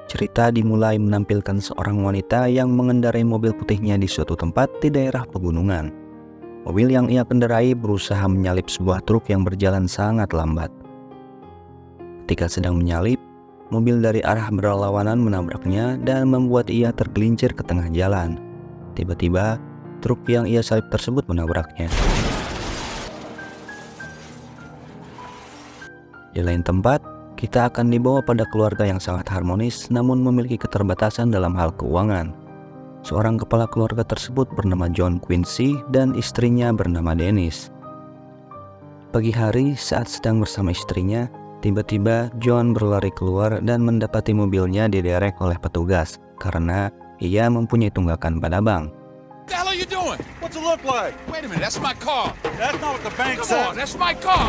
Cerita dimulai menampilkan seorang wanita yang mengendarai mobil putihnya di suatu tempat di daerah pegunungan. Mobil yang ia kendarai berusaha menyalip sebuah truk yang berjalan sangat lambat. Ketika sedang menyalip, mobil dari arah berlawanan menabraknya dan membuat ia tergelincir ke tengah jalan. Tiba-tiba, truk yang ia salip tersebut menabraknya. Di lain tempat, kita akan dibawa pada keluarga yang sangat harmonis namun memiliki keterbatasan dalam hal keuangan. Seorang kepala keluarga tersebut bernama John Quincy dan istrinya bernama Dennis. Pagi hari saat sedang bersama istrinya, tiba-tiba John berlari keluar dan mendapati mobilnya diderek oleh petugas karena ia mempunyai tunggakan pada bank. What the hell are you doing? What's it look like? Wait a minute, that's my car. That's not what the bank Come said. on, that's my car.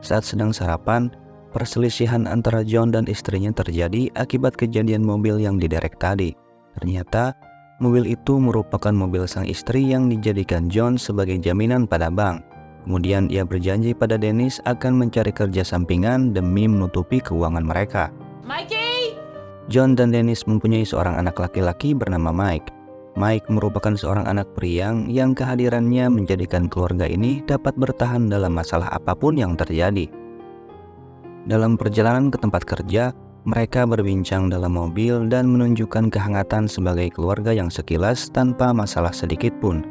Saat sedang sarapan, perselisihan antara John dan istrinya terjadi akibat kejadian mobil yang diderek tadi. Ternyata, mobil itu merupakan mobil sang istri yang dijadikan John sebagai jaminan pada bank. Kemudian ia berjanji pada Dennis akan mencari kerja sampingan demi menutupi keuangan mereka. Mikey! John dan Dennis mempunyai seorang anak laki-laki bernama Mike. Mike merupakan seorang anak periang yang kehadirannya menjadikan keluarga ini dapat bertahan dalam masalah apapun yang terjadi. Dalam perjalanan ke tempat kerja, mereka berbincang dalam mobil dan menunjukkan kehangatan sebagai keluarga yang sekilas tanpa masalah sedikit pun.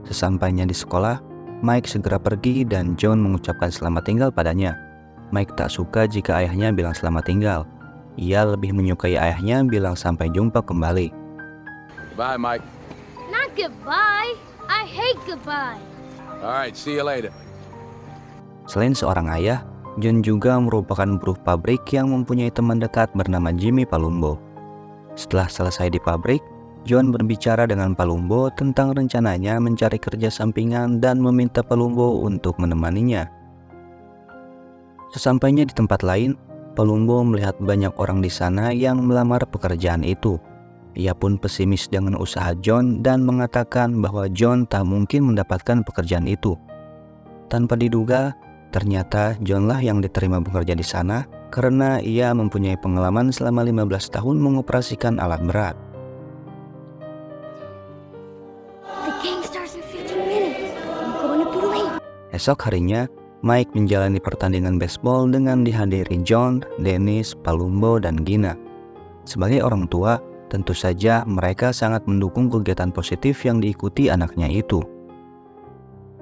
Sesampainya di sekolah, Mike segera pergi dan John mengucapkan selamat tinggal padanya. Mike tak suka jika ayahnya bilang selamat tinggal. Ia lebih menyukai ayahnya bilang sampai jumpa kembali. Bye, Mike. Not goodbye. I hate goodbye. All right, see you later. Selain seorang ayah, John juga merupakan buruh pabrik yang mempunyai teman dekat bernama Jimmy Palumbo. Setelah selesai di pabrik, John berbicara dengan Palumbo tentang rencananya mencari kerja sampingan dan meminta Palumbo untuk menemaninya. Sesampainya di tempat lain, Palumbo melihat banyak orang di sana yang melamar pekerjaan itu. Ia pun pesimis dengan usaha John dan mengatakan bahwa John tak mungkin mendapatkan pekerjaan itu. Tanpa diduga, ternyata John lah yang diterima bekerja di sana karena ia mempunyai pengalaman selama 15 tahun mengoperasikan alat berat. The game starts in 15 minutes. I'm going to be late. Esok harinya, Mike menjalani pertandingan baseball dengan dihadiri John, Dennis, Palumbo, dan Gina. Sebagai orang tua, tentu saja mereka sangat mendukung kegiatan positif yang diikuti anaknya itu.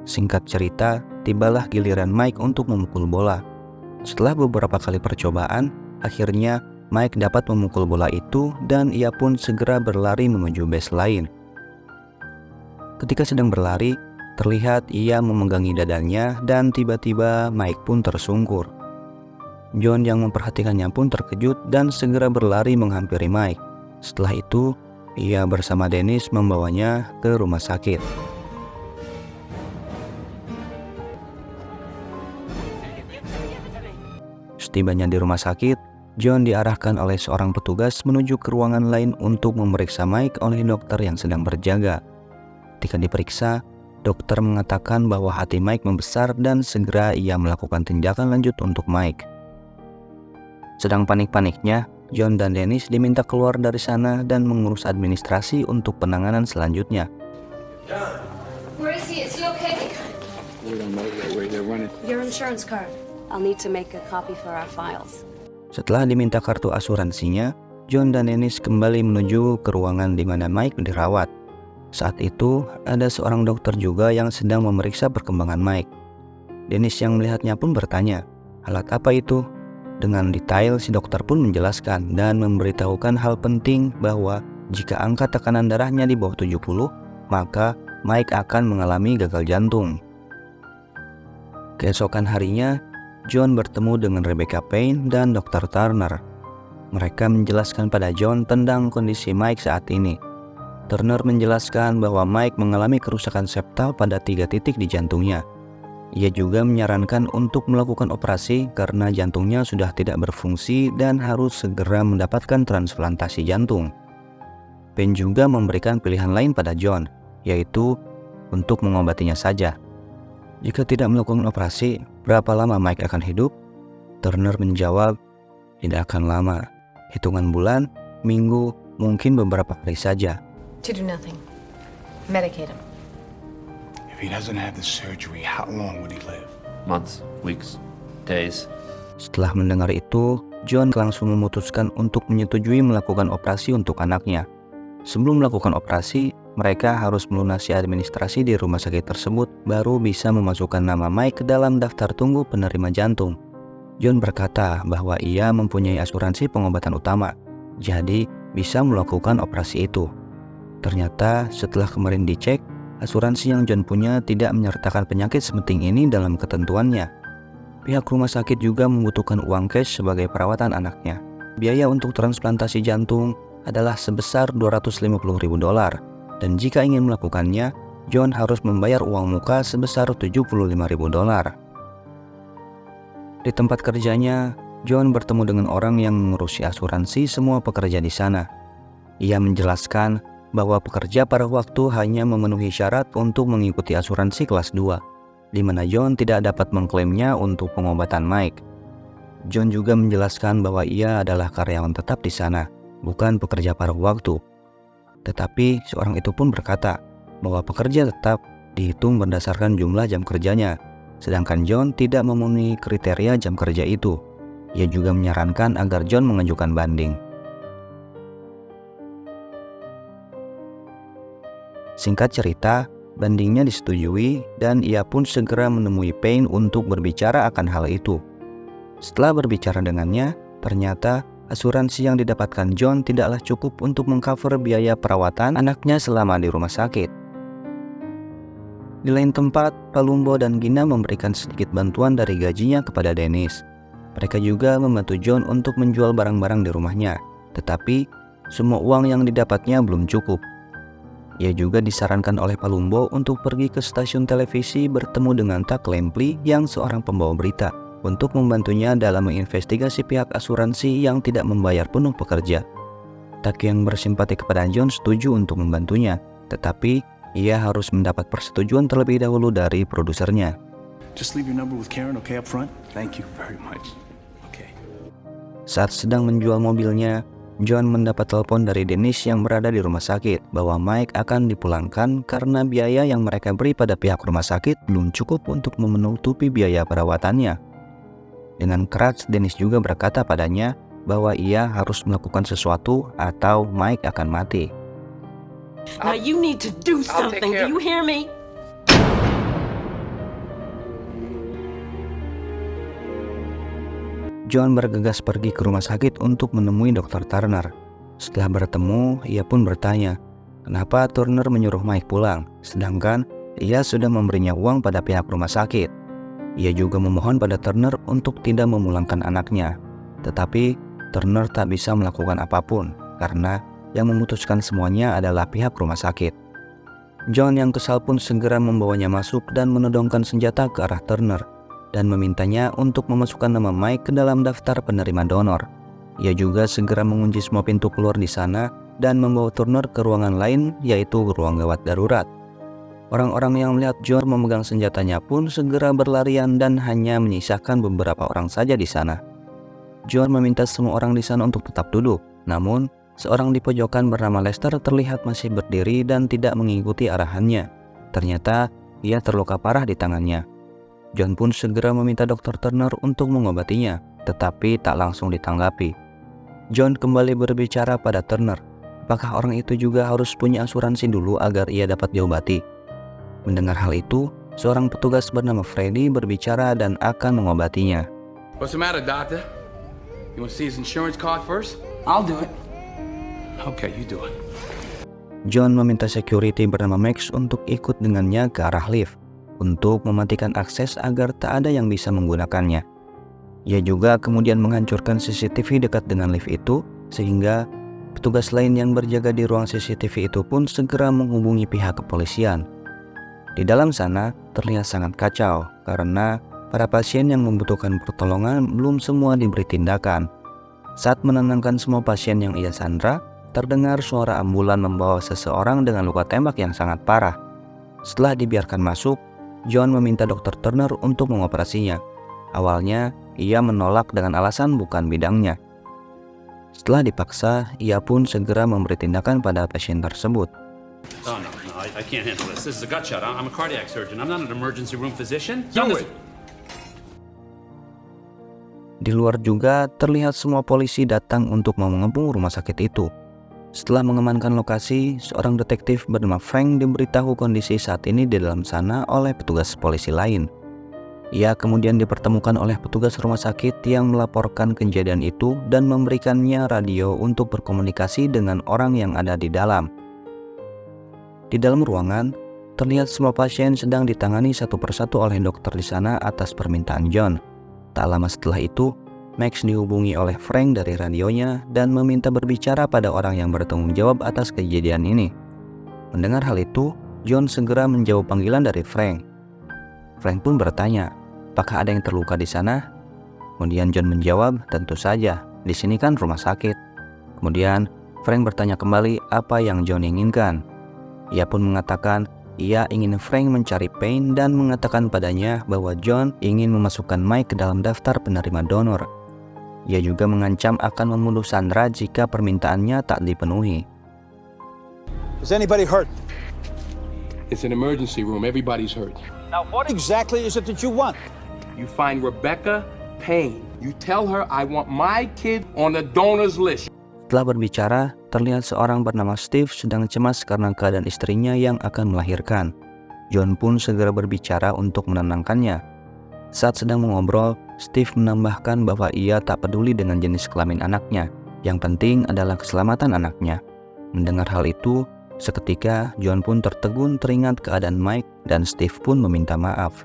Singkat cerita, tibalah giliran Mike untuk memukul bola. Setelah beberapa kali percobaan, akhirnya Mike dapat memukul bola itu dan ia pun segera berlari menuju base lain. Ketika sedang berlari, terlihat ia memegangi dadanya dan tiba-tiba Mike pun tersungkur. John yang memperhatikannya pun terkejut dan segera berlari menghampiri Mike. Setelah itu, ia bersama Dennis membawanya ke rumah sakit. Setibanya di rumah sakit, John diarahkan oleh seorang petugas menuju ke ruangan lain untuk memeriksa Mike oleh dokter yang sedang berjaga. Ketika diperiksa, dokter mengatakan bahwa hati Mike membesar dan segera ia melakukan tindakan lanjut untuk Mike. Sedang panik-paniknya, John dan Dennis diminta keluar dari sana dan mengurus administrasi untuk penanganan selanjutnya. Where is he? Is he okay? We don't know yet where they're running. Your insurance card. I'll need to make a copy for our files. Setelah diminta kartu asuransinya, John dan Dennis kembali menuju ke ruangan di mana Mike dirawat. Saat itu, ada seorang dokter juga yang sedang memeriksa perkembangan Mike. Dennis yang melihatnya pun bertanya, "Alat apa itu?" Dengan detail, si dokter pun menjelaskan dan memberitahukan hal penting bahwa jika angka tekanan darahnya di bawah 70, maka Mike akan mengalami gagal jantung. Keesokan harinya, John bertemu dengan Rebecca Payne dan Dr. Turner. Mereka menjelaskan pada John tentang kondisi Mike saat ini. Turner menjelaskan bahwa Mike mengalami kerusakan septal pada 3 titik di jantungnya. Ia juga menyarankan untuk melakukan operasi karena jantungnya sudah tidak berfungsi dan harus segera mendapatkan transplantasi jantung. Payne juga memberikan pilihan lain pada John, yaitu untuk mengobatinya saja. Jika tidak melakukan operasi, berapa lama Mike akan hidup? Turner menjawab, tidak akan lama, hitungan bulan minggu, mungkin beberapa hari saja. To do nothing. Medicate him. If he doesn't have the surgery, how long would he live? Months, weeks, days. Setelah mendengar itu, John langsung memutuskan untuk menyetujui melakukan operasi untuk anaknya. Sebelum melakukan operasi, mereka harus melunasi administrasi di rumah sakit tersebut, baru bisa memasukkan nama Mike ke dalam daftar tunggu penerima jantung. John berkata bahwa ia mempunyai asuransi pengobatan utama, jadi bisa melakukan operasi itu. Ternyata setelah kemarin dicek, asuransi yang John punya tidak menyertakan penyakit sepenting ini dalam ketentuannya. Pihak rumah sakit juga membutuhkan uang cash sebagai perawatan anaknya. Biaya untuk transplantasi jantung adalah sebesar $250.000, dan jika ingin melakukannya, John harus membayar uang muka sebesar $75.000. Di tempat kerjanya, John bertemu dengan orang yang mengurusi asuransi semua pekerja di sana. Ia menjelaskan bahwa pekerja pada waktu hanya memenuhi syarat untuk mengikuti asuransi kelas 2, di mana John tidak dapat mengklaimnya untuk pengobatan Mike. John juga menjelaskan bahwa ia adalah karyawan tetap di sana, bukan pekerja paruh waktu. Tetapi seorang itu pun berkata bahwa pekerja tetap dihitung berdasarkan jumlah jam kerjanya, sedangkan John tidak memenuhi kriteria jam kerja itu. Ia juga menyarankan agar John mengajukan banding. Singkat cerita, bandingnya disetujui dan ia pun segera menemui Payne untuk berbicara akan hal itu. Setelah berbicara dengannya, ternyata asuransi yang didapatkan John tidaklah cukup untuk mengcover biaya perawatan anaknya selama di rumah sakit. Di lain tempat, Palumbo dan Gina memberikan sedikit bantuan dari gajinya kepada Dennis. Mereka juga membantu John untuk menjual barang-barang di rumahnya, tetapi semua uang yang didapatnya belum cukup. Ia juga disarankan oleh Palumbo untuk pergi ke stasiun televisi bertemu dengan Tuck Lempley yang seorang pembawa berita, untuk membantunya dalam menginvestigasi pihak asuransi yang tidak membayar penuh pekerja. Tuck yang bersimpati kepada John setuju untuk membantunya, tetapi ia harus mendapat persetujuan terlebih dahulu dari produsernya. Just leave your number with Karen, okay, up front? Thank you very much. Okay. Saat sedang menjual mobilnya, John mendapat telepon dari Dennis yang berada di rumah sakit bahwa Mike akan dipulangkan karena biaya yang mereka beri pada pihak rumah sakit belum cukup untuk menutupi biaya perawatannya. Dengan keras, Dennis juga berkata padanya bahwa ia harus melakukan sesuatu atau Mike akan mati. Now you need to do something. Do you hear me? John bergegas pergi ke rumah sakit untuk menemui Dr. Turner. Setelah bertemu, ia pun bertanya, kenapa Turner menyuruh Mike pulang, sedangkan ia sudah memberinya uang pada pihak rumah sakit. Ia juga memohon pada Turner untuk tidak memulangkan anaknya. Tetapi Turner tak bisa melakukan apapun, karena yang memutuskan semuanya adalah pihak rumah sakit. John yang kesal pun segera membawanya masuk dan menodongkan senjata ke arah Turner, dan memintanya untuk memasukkan nama Mike ke dalam daftar penerima donor. Ia juga segera mengunci semua pintu keluar di sana dan membawa Turner ke ruangan lain, yaitu ruang gawat darurat. Orang-orang yang melihat John memegang senjatanya pun segera berlarian dan hanya menyisakan beberapa orang saja di sana. John meminta semua orang di sana untuk tetap duduk, namun seorang di pojokan bernama Lester terlihat masih berdiri dan tidak mengikuti arahannya. Ternyata ia terluka parah di tangannya. John pun segera meminta Dr. Turner untuk mengobatinya, tetapi tak langsung ditanggapi. John kembali berbicara pada Turner, apakah orang itu juga harus punya asuransi dulu agar ia dapat diobati? Mendengar hal itu, seorang petugas bernama Freddy berbicara dan akan mengobatinya. What's the matter, doctor? You want to see his insurance card first? I'll do it. Okay, you do it. John meminta security bernama Max untuk ikut dengannya ke arah lift, untuk mematikan akses agar tak ada yang bisa menggunakannya. Ia juga kemudian menghancurkan CCTV dekat dengan lift itu, sehingga petugas lain yang berjaga di ruang CCTV itu pun segera menghubungi pihak kepolisian. Di dalam sana terlihat sangat kacau, karena para pasien yang membutuhkan pertolongan belum semua diberi tindakan. Saat menenangkan semua pasien yang ia sandra, terdengar suara ambulan membawa seseorang dengan luka tembak yang sangat parah. Setelah dibiarkan masuk, John meminta Dr. Turner untuk mengoperasinya. Awalnya, ia menolak dengan alasan bukan bidangnya. Setelah dipaksa, ia pun segera memberi tindakan pada pasien tersebut. Oh, no, I can't handle this. This is a gut shot. I'm a cardiac surgeon. I'm not an emergency room physician. Do it. Di luar juga terlihat semua polisi datang untuk mengepung rumah sakit itu. Setelah mengamankan lokasi, seorang detektif bernama Frank diberitahu kondisi saat ini di dalam sana oleh petugas polisi lain. Ia kemudian dipertemukan oleh petugas rumah sakit yang melaporkan kejadian itu dan memberikannya radio untuk berkomunikasi dengan orang yang ada di dalam. Di dalam ruangan, terlihat semua pasien sedang ditangani satu persatu oleh dokter di sana atas permintaan John. Tak lama setelah itu, Max dihubungi oleh Frank dari radionya dan meminta berbicara pada orang yang bertanggung jawab atas kejadian ini. Mendengar hal itu, John segera menjawab panggilan dari Frank. Frank pun bertanya, apakah ada yang terluka di sana? Kemudian John menjawab, tentu saja, di sini kan rumah sakit. Kemudian Frank bertanya kembali apa yang John inginkan. Ia pun mengatakan ia ingin Frank mencari Payne dan mengatakan padanya bahwa John ingin memasukkan Mike ke dalam daftar penerima donor. Ia juga mengancam akan membunuh Sandra jika permintaannya tak dipenuhi. Is anybody hurt? It's an emergency room. Everybody's hurt. Now, what exactly is it that you want? You find Rebecca Payne. You tell her I want my kid on the donors list. Setelah berbicara, terlihat seorang bernama Steve sedang cemas karena keadaan istrinya yang akan melahirkan. John pun segera berbicara untuk menenangkannya. Saat sedang mengobrol, Steve menambahkan bahwa ia tak peduli dengan jenis kelamin anaknya. Yang penting adalah keselamatan anaknya. Mendengar hal itu, seketika John pun tertegun teringat keadaan Mike dan Steve pun meminta maaf.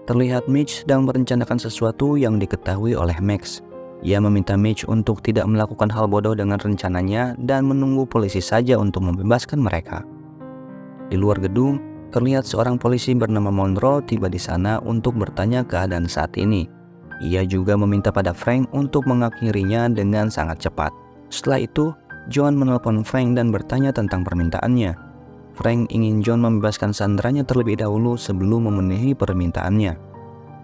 Terlihat Mitch sedang merencanakan sesuatu yang diketahui oleh Max. Ia meminta Mitch untuk tidak melakukan hal bodoh dengan rencananya dan menunggu polisi saja untuk membebaskan mereka. Di luar gedung, terlihat seorang polisi bernama Monroe tiba di sana untuk bertanya keadaan saat ini. Ia juga meminta pada Frank untuk mengakhirinya dengan sangat cepat. Setelah itu, John menelpon Frank dan bertanya tentang permintaannya. Frank ingin John membebaskan Sandranya terlebih dahulu sebelum memenuhi permintaannya.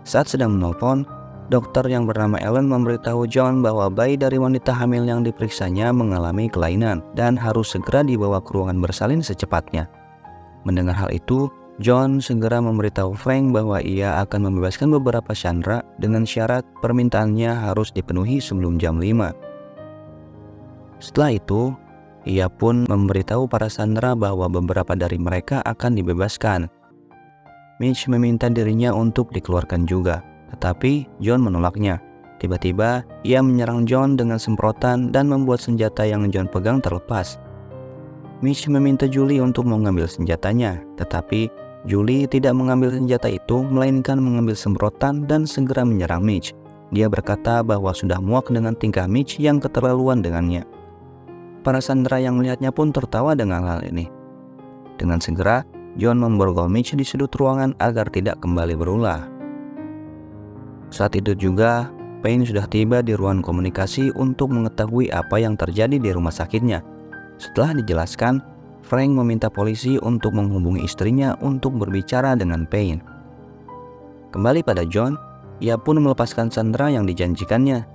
Saat sedang menelpon, dokter yang bernama Ellen memberitahu John bahwa bayi dari wanita hamil yang diperiksanya mengalami kelainan dan harus segera dibawa ke ruangan bersalin secepatnya. Mendengar hal itu, John segera memberitahu Frank bahwa ia akan membebaskan beberapa Sandra dengan syarat permintaannya harus dipenuhi sebelum jam 5. Setelah itu, ia pun memberitahu para Sandra bahwa beberapa dari mereka akan dibebaskan. Mitch meminta dirinya untuk dikeluarkan juga, tetapi John menolaknya. Tiba-tiba, ia menyerang John dengan semprotan dan membuat senjata yang John pegang terlepas. Mitch meminta Julie untuk mengambil senjatanya, tetapi Julie tidak mengambil senjata itu, melainkan mengambil semprotan dan segera menyerang Mitch. Dia berkata bahwa sudah muak dengan tingkah Mitch yang keterlaluan dengannya. Para Sandra yang melihatnya pun tertawa dengan hal ini. Dengan segera, John memborgol Mitch di sudut ruangan agar tidak kembali berulah. Saat itu juga, Payne sudah tiba di ruang komunikasi untuk mengetahui apa yang terjadi di rumah sakitnya. Setelah dijelaskan, Frank meminta polisi untuk menghubungi istrinya untuk berbicara dengan Payne. Kembali pada John, ia pun melepaskan Sandra yang dijanjikannya.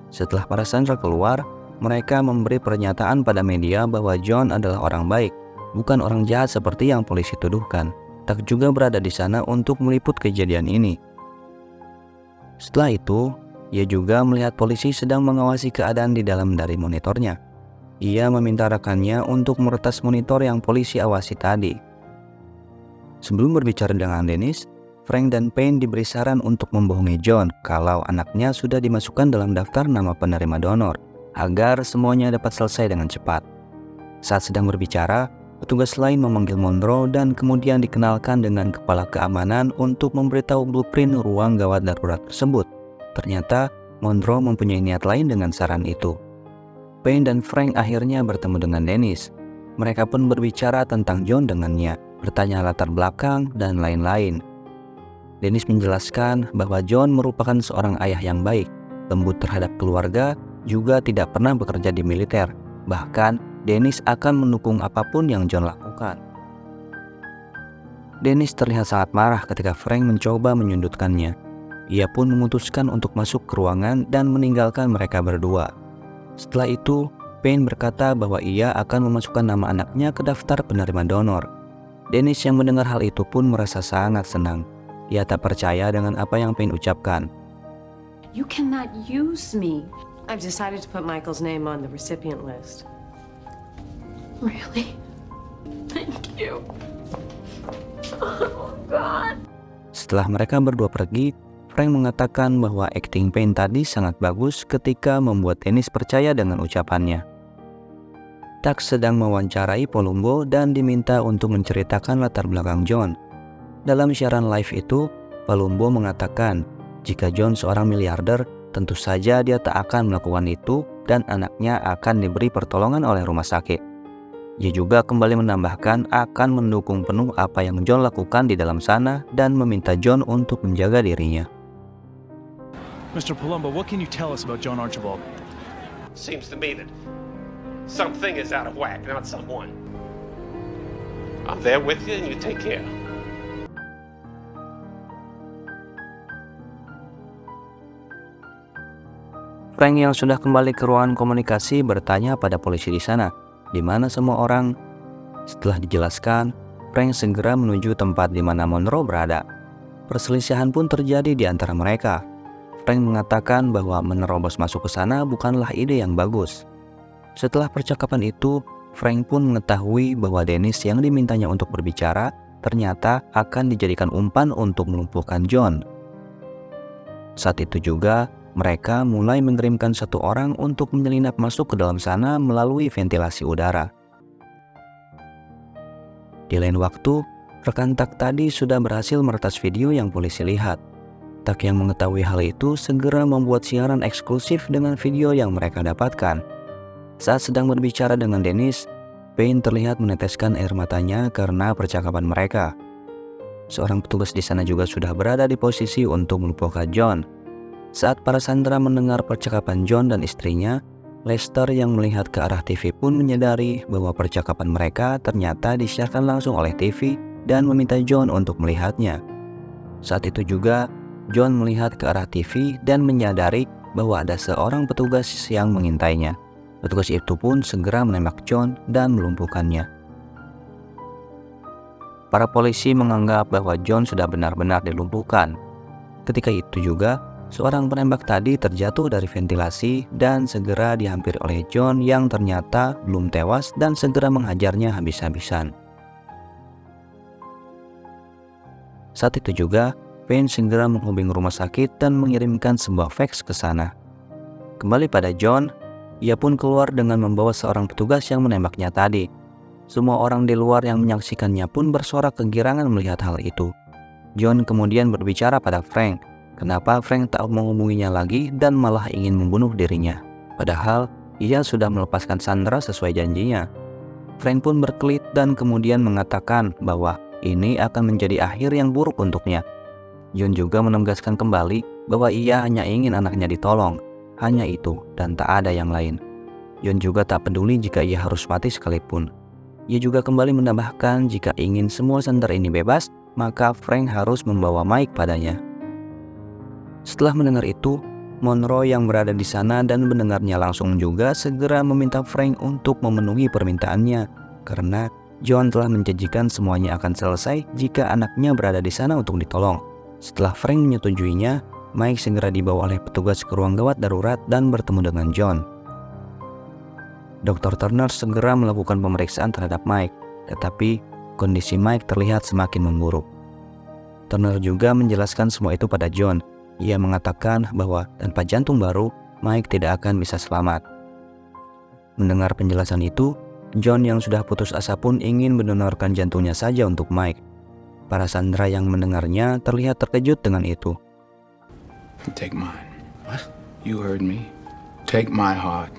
Setelah para Sandra keluar, mereka memberi pernyataan pada media bahwa John adalah orang baik, bukan orang jahat seperti yang polisi tuduhkan. Tak juga berada di sana untuk meliput kejadian ini. Setelah itu, ia juga melihat polisi sedang mengawasi keadaan di dalam dari monitornya. Ia meminta rekannya untuk meretas monitor yang polisi awasi tadi. Sebelum berbicara dengan Dennis, Frank dan Payne diberi saran untuk membohongi John kalau anaknya sudah dimasukkan dalam daftar nama penerima donor, agar semuanya dapat selesai dengan cepat. Saat sedang berbicara, petugas lain memanggil Monroe dan kemudian dikenalkan dengan kepala keamanan untuk memberitahu blueprint ruang gawat darurat tersebut. Ternyata, Monroe mempunyai niat lain dengan saran itu. Payne dan Frank akhirnya bertemu dengan Dennis. Mereka pun berbicara tentang John dengannya, bertanya latar belakang, dan lain-lain. Dennis menjelaskan bahwa John merupakan seorang ayah yang baik, lembut terhadap keluarga, juga tidak pernah bekerja di militer. Bahkan, Dennis akan mendukung apapun yang John lakukan. Dennis terlihat sangat marah ketika Frank mencoba menyudutkannya. Ia pun memutuskan untuk masuk ke ruangan dan meninggalkan mereka berdua. Setelah itu, Payne berkata bahwa ia akan memasukkan nama anaknya ke daftar penerima donor. Dennis yang mendengar hal itu pun merasa sangat senang. Ia tak percaya dengan apa yang Payne ucapkan. You cannot use me. I've decided to put Michael's name on the recipient list. Really? Thank you. Oh, God. Setelah mereka berdua pergi, Frank mengatakan bahwa akting Payne tadi sangat bagus ketika membuat Dennis percaya dengan ucapannya. Tuck sedang mewawancarai Palumbo dan diminta untuk menceritakan latar belakang John. Dalam siaran live itu, Palumbo mengatakan jika John seorang miliarder, tentu saja dia tak akan melakukan itu dan anaknya akan diberi pertolongan oleh rumah sakit. Ia juga kembali menambahkan akan mendukung penuh apa yang John lakukan di dalam sana dan meminta John untuk menjaga dirinya. Mr. Palumbo, what can you tell us about John Archibald? Seems to me that something is out of whack, not someone. I'm there with you and you take care. Frank yang sudah kembali ke ruangan komunikasi bertanya pada polisi di sana, di mana semua orang. Setelah dijelaskan, Frank segera menuju tempat di mana Monroe berada. Perselisihan pun terjadi di antara mereka. Frank mengatakan bahwa menerobos masuk ke sana bukanlah ide yang bagus. Setelah percakapan itu, Frank pun mengetahui bahwa Dennis yang dimintanya untuk berbicara ternyata akan dijadikan umpan untuk melumpuhkan John. Saat itu juga, mereka mulai mengirimkan satu orang untuk menyelinap masuk ke dalam sana melalui ventilasi udara. Di lain waktu, rekan Tuck tadi sudah berhasil meretas video yang polisi lihat. Tuck yang mengetahui hal itu segera membuat siaran eksklusif dengan video yang mereka dapatkan. Saat sedang berbicara dengan Dennis, Payne terlihat meneteskan air matanya karena percakapan mereka. Seorang petugas di sana juga sudah berada di posisi untuk melumpuhkan John. Saat para sandera mendengar percakapan John dan istrinya, Lester yang melihat ke arah TV pun menyadari bahwa percakapan mereka ternyata disiarkan langsung oleh TV dan meminta John untuk melihatnya. Saat itu juga, John melihat ke arah TV dan menyadari bahwa ada seorang petugas yang mengintainya. Petugas itu pun segera menembak John dan melumpuhkannya. Para polisi menganggap bahwa John sudah benar-benar dilumpuhkan. Ketika itu juga, seorang penembak tadi terjatuh dari ventilasi dan segera dihampiri oleh John yang ternyata belum tewas dan segera menghajarnya habis-habisan. Saat itu juga, Payne segera menghubungi rumah sakit dan mengirimkan sebuah fax ke sana. Kembali pada John, ia pun keluar dengan membawa seorang petugas yang menembaknya tadi. Semua orang di luar yang menyaksikannya pun bersorak kegirangan melihat hal itu. John kemudian berbicara pada Frank. Kenapa Frank tak menghubunginya lagi dan malah ingin membunuh dirinya. Padahal ia sudah melepaskan Sandra sesuai janjinya. Frank pun berkelit dan kemudian mengatakan bahwa ini akan menjadi akhir yang buruk untuknya. John juga menegaskan kembali bahwa ia hanya ingin anaknya ditolong. Hanya itu dan tak ada yang lain. John juga tak peduli jika ia harus mati sekalipun. Ia juga kembali menambahkan jika ingin semua Sandra ini bebas, maka Frank harus membawa Mike padanya. Setelah mendengar itu, Monroe yang berada di sana dan mendengarnya langsung juga segera meminta Frank untuk memenuhi permintaannya karena John telah menjanjikan semuanya akan selesai jika anaknya berada di sana untuk ditolong. Setelah Frank menyetujuinya, Mike segera dibawa oleh petugas ke ruang gawat darurat dan bertemu dengan John. Dr. Turner segera melakukan pemeriksaan terhadap Mike, tetapi kondisi Mike terlihat semakin memburuk. Turner juga menjelaskan semua itu pada John. Ia mengatakan bahwa tanpa jantung baru, Mike tidak akan bisa selamat. Mendengar penjelasan itu, John yang sudah putus asa pun ingin mendonorkan jantungnya saja untuk Mike. Para sandera yang mendengarnya terlihat terkejut dengan itu. Take mine. What? You heard me. Take my heart.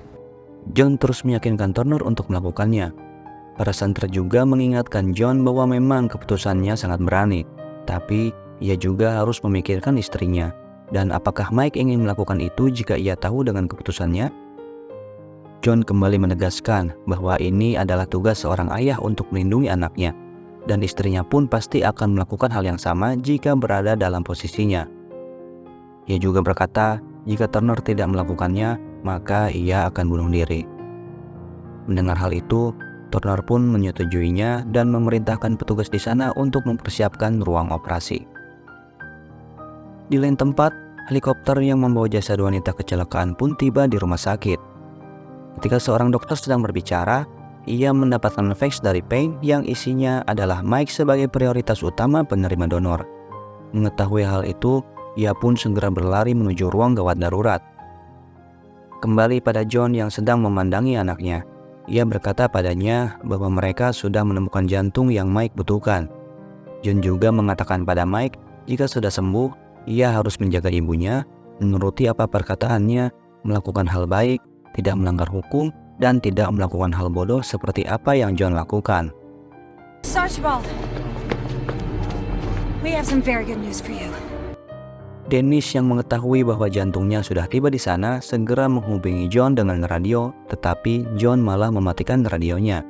John terus meyakinkan Turner untuk melakukannya. Para sandera juga mengingatkan John bahwa memang keputusannya sangat berani, tapi ia juga harus memikirkan istrinya. Dan apakah Mike ingin melakukan itu jika ia tahu dengan keputusannya? John kembali menegaskan bahwa ini adalah tugas seorang ayah untuk melindungi anaknya, dan istrinya pun pasti akan melakukan hal yang sama jika berada dalam posisinya. Ia juga berkata jika Turner tidak melakukannya, maka ia akan bunuh diri. Mendengar hal itu, Turner pun menyetujuinya dan memerintahkan petugas di sana untuk mempersiapkan ruang operasi. Di lain tempat, helikopter yang membawa jasad wanita kecelakaan pun tiba di rumah sakit. Ketika seorang dokter sedang berbicara, ia mendapatkan fax dari Payne yang isinya adalah Mike sebagai prioritas utama penerima donor. Mengetahui hal itu, ia pun segera berlari menuju ruang gawat darurat. Kembali pada John yang sedang memandangi anaknya, ia berkata padanya bahwa mereka sudah menemukan jantung yang Mike butuhkan. John juga mengatakan pada Mike jika sudah sembuh, ia harus menjaga ibunya, menuruti apa perkataannya, melakukan hal baik, tidak melanggar hukum, dan tidak melakukan hal bodoh seperti apa yang John lakukan. Archibald, we have some very good news for you. Dennis yang mengetahui bahwa jantungnya sudah tiba di sana segera menghubungi John dengan radio, tetapi John malah mematikan radionya.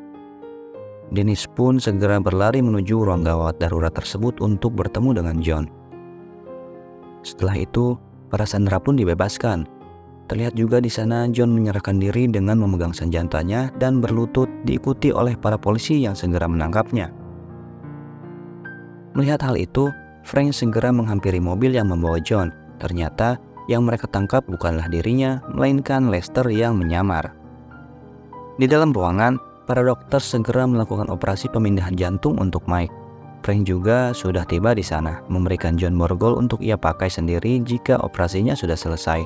Dennis pun segera berlari menuju ruang gawat darurat tersebut untuk bertemu dengan John. Setelah itu, para sandera pun dibebaskan. Terlihat juga di sana John menyerahkan diri dengan memegang senjatanya dan berlutut, diikuti oleh para polisi yang segera menangkapnya. Melihat hal itu, Frank segera menghampiri mobil yang membawa John. Ternyata yang mereka tangkap bukanlah dirinya, melainkan Lester yang menyamar. Di dalam ruangan, para dokter segera melakukan operasi pemindahan jantung untuk Mike. Frank juga sudah tiba di sana, memberikan John borgol untuk ia pakai sendiri jika operasinya sudah selesai.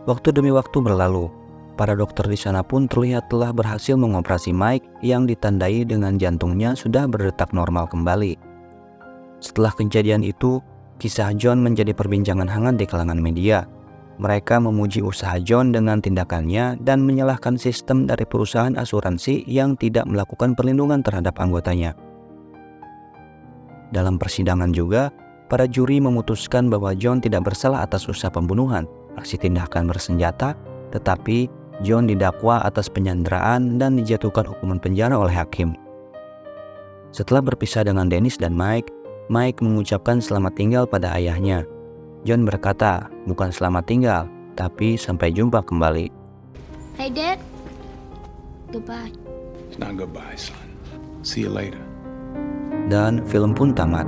Waktu demi waktu berlalu, para dokter di sana pun terlihat telah berhasil mengoperasi Mike yang ditandai dengan jantungnya sudah berdetak normal kembali. Setelah kejadian itu, kisah John menjadi perbincangan hangat di kalangan media. Mereka memuji usaha John dengan tindakannya dan menyalahkan sistem dari perusahaan asuransi yang tidak melakukan perlindungan terhadap anggotanya. Dalam persidangan juga, para juri memutuskan bahwa John tidak bersalah atas usaha pembunuhan, aksi tindakan bersenjata, tetapi John didakwa atas penyanderaan dan dijatuhkan hukuman penjara oleh hakim. Setelah berpisah dengan Dennis dan Mike mengucapkan selamat tinggal pada ayahnya. John berkata, bukan selamat tinggal, tapi sampai jumpa kembali. Hey, Dad. Goodbye. It's not goodbye, son. See you later. Dan film pun tamat.